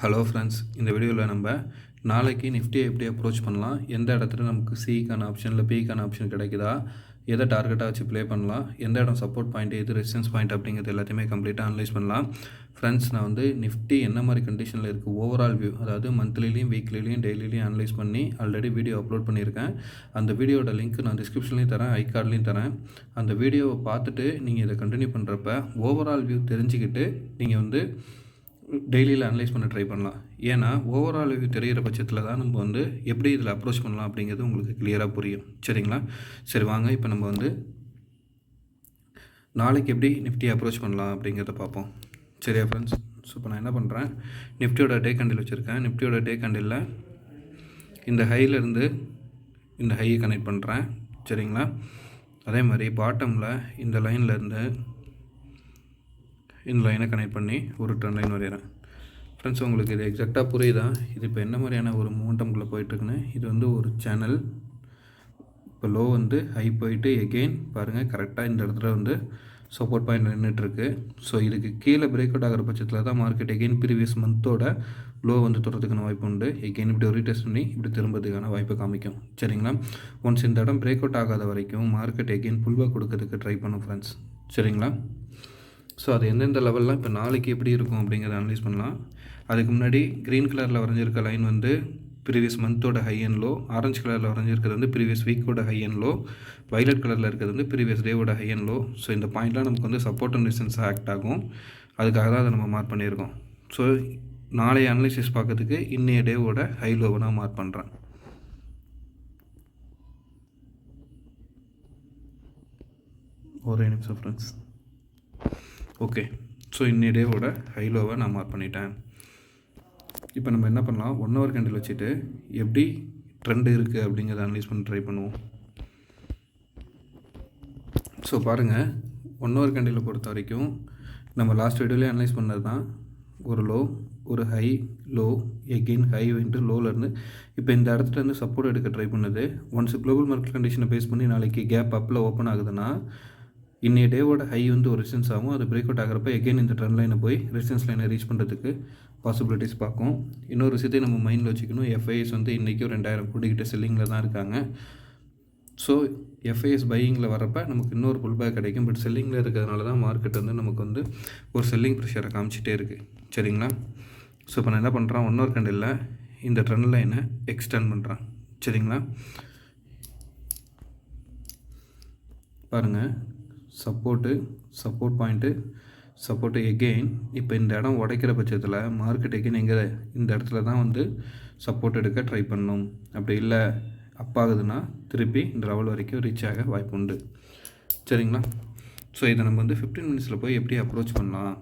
Hello friends, இந்த வீடியோவில் நம்ம நாளைக்கு நிஃப்டியை எப்படி அப்ரோச் பண்ணலாம், எந்த இடத்துல நமக்கு சிக்கான ஆப்ஷன் இல்லை பிக்கான ஆப்ஷன் கிடைக்குதா, எதை டார்கெட்டாக வச்சு ப்ளே பண்ணலாம், எந்த இடம் சப்போர்ட் பாயிண்ட் எது ரெசிஸ்டன்ஸ் பாயிண்ட் அப்படிங்கிறது எல்லாத்தையுமே கம்ப்ளீட்டாக அனலைஸ் பண்ணலாம். ஃப்ரெண்ட்ஸ், நான் நிஃப்டி என்ன மாதிரி கண்டிஷனில் இருக்குது ஓவரால் வியூ, அதாவது மந்த்லிலையும் வீக்லிலையும் டெய்லிலையும் அனலைஸ் பண்ணி ஆல்ரெடி வீடியோ அப்லோட் பண்ணியிருக்கேன். அந்த வீடியோட லிங்க் நான் டிஸ்கிரிப்ஷன்லையும் தரேன், ஐகார்ட்லையும் தரேன். அந்த வீடியோவை பார்த்துட்டு நீங்கள் இதை கண்டினியூ பண்ணுறப்ப ஓவரால் வியூ தெரிஞ்சுக்கிட்டு நீங்கள் டெய்லியில் அனலைஸ் பண்ண ட்ரை பண்ணலாம். ஏன்னா ஓவரால் வியூ தெரிகிற பட்சத்தில் தான் நம்ம எப்படி இதில் அப்ரோச் பண்ணலாம் அப்படிங்கிறது உங்களுக்கு கிளியராக புரியும். சரிங்களா? சரி, வாங்க இப்போ நம்ம நாளைக்கு எப்படி நிஃப்டி அப்ரோச் பண்ணலாம் அப்படிங்கிறத பார்ப்போம். சரியா ஃப்ரெண்ட்ஸ்? ஸோ இப்போ நான் என்ன பண்ணுறேன், நிஃப்டியோட டே கேண்டில் வச்சுருக்கேன். நிஃப்டியோட டே கேண்டிலில் இந்த ஹையிலேருந்து இந்த ஹையை கனெக்ட் பண்ணுறேன். சரிங்களா? அதே மாதிரி பாட்டமில் இந்த லைன்லேருந்து இந்த லைனை கனெக்ட் பண்ணி ஒரு ட்ரெண்ட் லைன் வரைகிறேன். ஃப்ரெண்ட்ஸ், உங்களுக்கு இது எக்ஸாக்டாக புரியுதா? இது இப்போ என்ன மாதிரியான ஒரு மூமெண்டம்குள்ளே போயிட்டுருக்குன்னு. இது ஒரு சேனல். இப்போ லோ ஹை போயிட்டு எகெயின் பாருங்கள், கரெக்டாக இந்த இடத்துல சப்போர்ட் பாயிண்ட் நின்றுட்டுருக்கு. ஸோ இதுக்கு கீழே பிரேக் அவுட் ஆகிற பட்சத்தில் தான் மார்க்கெட் எகெயின் ப்ரீவியஸ் மந்தோட லோ தொடுறதுக்கான வாய்ப்பு உண்டு. எகெயின் இப்படி ஒரு ரீடெஸ்ட் பண்ணி இப்படி திரும்புறதுக்கான வாய்ப்பு காமிக்கும். சரிங்களா? ஒன்ஸ் இந்த இடம் பிரேக் அவுட் ஆகாத வரைக்கும் மார்க்கெட் எகெயின் புல்பேக் கொடுக்கறதுக்கு ட்ரை பண்ணும் ஃப்ரெண்ட்ஸ். சரிங்களா? ஸோ அது எந்தெந்த லெவல்லாம் இப்போ நாளைக்கு எப்படி இருக்கும் அப்படிங்கிறத அனலைஸ் பண்ணலாம். அதுக்கு முன்னாடி க்ரீன் கலரில் வரைஞ்சிருக்க லைன் ப்ரீவியஸ் மந்தோட ஹை அண்ட் லோ, ஆரஞ்சு கலரில் வரைஞ்சிருக்கிறது ப்ரீவியஸ் வீக்கோட ஹை அண்ட் லோ, வைலட் கலரில் இருக்கிறது ப்ரீவியஸ் டேவோட ஹை அண்ட் லோ. ஸோ இந்த பாயிண்ட்லாம் நமக்கு சப்போர்ட் அண்ட் ரெசிஸ்டன்ஸ் ஆக்ட் ஆகும். அதுக்காக தான் அதை நம்ம மார்க் பண்ணியிருக்கோம். ஸோ நாளைய அனலைசிஸ் பார்க்கறதுக்கு இன்னைய டேவோட ஹை லோவை நான் மார்க் பண்ணுறேன். ஒரே நிமிஷம் ஃப்ரெண்ட்ஸ். ஓகே, ஸோ இன்னைய டேவோட ஹை லோவை நான் மார்க் பண்ணிட்டேன். இப்போ நம்ம என்ன பண்ணலாம், 1 hour கேண்டில் வச்சுட்டு எப்படி ட்ரெண்ட் இருக்குது அப்படிங்கிறத அனலைஸ் பண்ணி ட்ரை பண்ணுவோம். ஸோ பாருங்கள், 1 hour கேண்டிலை பொறுத்த வரைக்கும் நம்ம லாஸ்ட் வீடியோலேயே அனலைஸ் பண்ணது தான். ஒரு லோ, ஒரு ஹை, லோ, எகெயின் ஹை லோலேருந்து இப்போ இந்த இடத்துலேருந்து சப்போர்ட் எடுக்க ட்ரை பண்ணுது. ஒன்ஸ் குளோபல் மார்க்கெட் கண்டிஷனை பேஸ் பண்ணி நாளைக்கு கேப் அப்பில் ஓப்பன் ஆகுதுன்னா இன்னைய டேவோட ஹை ஒரு ரெசிஸ்டன்ஸ் ஆகும். அது பிரேக் அவுட் ஆகிறப்ப எகெயின் இந்த ட்ரெண்ட் லைனை போய் ரெசிஸ்டன்ஸ் லைனை ரீச் பண்ணுறதுக்கு பாசிபிலிட்டிஸ் பார்க்கும். இன்னொரு விஷயத்தையும் நம்ம மைண்டில் வச்சுக்கணும், எஃப்ஐஎஸ் இன்றைக்கும் 2000 கோடிக்கிட்ட செல்லிங்கில் தான் இருக்காங்க. ஸோ எஃப்ஐஎஸ் பையிங்கில் வரப்போ நமக்கு இன்னொரு புல் பேக் கிடைக்கும். பட் செல்லிங்கில் இருக்கிறதுனால தான் மார்க்கெட் நமக்கு ஒரு செல்லிங் ப்ரெஷரை காமிச்சிட்டே இருக்குது. சரிங்களா? ஸோ இப்போ நான் என்ன பண்ணுறேன், 1 hour கேண்டில் இந்த ட்ரெண்ட் லைனை எக்ஸ்டெண்ட் பண்ணுறேன். சரிங்களா? பாருங்கள், சப்போர்ட் பாயிண்ட்டு எகெயின் இப்போ இந்த இடம் உடைக்கிற பட்சத்தில் மார்க்கெட் எகெயின் எங்கே இந்த இடத்துல தான் சப்போர்ட் எடுக்க ட்ரை பண்ணணும். அப்படி இல்லை அப்பாகுதுன்னா திருப்பி இந்த லெவல் வரைக்கும் ரீச் ஆக வாய்ப்பு உண்டு. சரிங்களா? ஸோ இதை நம்ம 15 minutesல போய் எப்படி அப்ரோச் பண்ணலாம்